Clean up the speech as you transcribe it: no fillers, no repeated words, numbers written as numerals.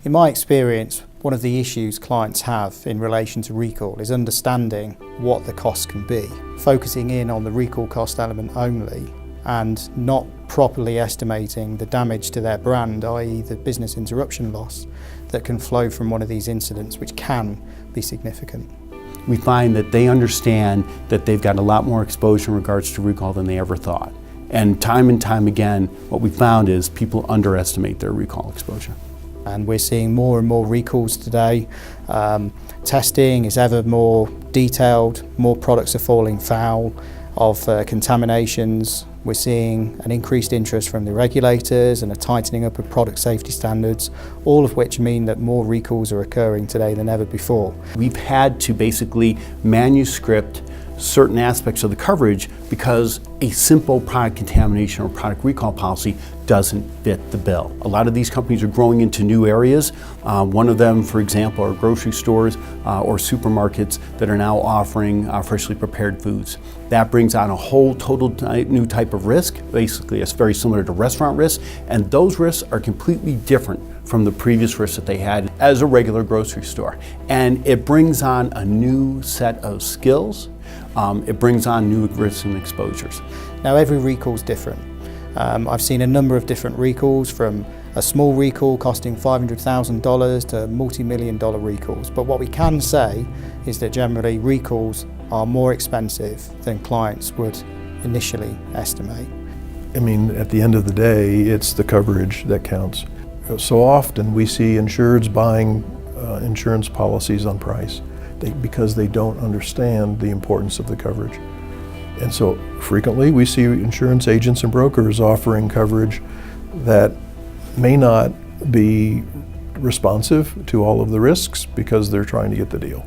In my experience, one of the issues clients have in relation to recall is understanding what the cost can be, focusing in on the recall cost element only and not properly estimating the damage to their brand, i.e. the business interruption loss that can flow from one of these incidents, which can be significant. We find that they understand that they've got a lot more exposure in regards to recall than they ever thought. And time again, what we found is people underestimate their recall exposure. And we're seeing more and more recalls today. Testing is ever more detailed, more products are falling foul of contaminations. We're seeing an increased interest from the regulators and a tightening up of product safety standards, all of which mean that more recalls are occurring today than ever before. We've had to basically manuscript certain aspects of the coverage because a simple product contamination or product recall policy doesn't fit the bill. A lot of these companies are growing into new areas. One of them, for example, are grocery stores or supermarkets that are now offering freshly prepared foods. That brings on a whole total new type of risk. Basically, it's very similar to restaurant risk, and those risks are completely different from the previous risks that they had as a regular grocery store. And it brings on a new set of skills. It brings on new risks and exposures. Now, every recall is different. I've seen a number of different recalls, from a small recall costing $500,000 to multi-million-dollar recalls. But what we can say is that generally recalls are more expensive than clients would initially estimate. I mean, at the end of the day, it's the coverage that counts. So often we see insureds buying insurance policies on price because they don't understand the importance of the coverage. And so frequently we see insurance agents and brokers offering coverage that may not be responsive to all of the risks because they're trying to get the deal.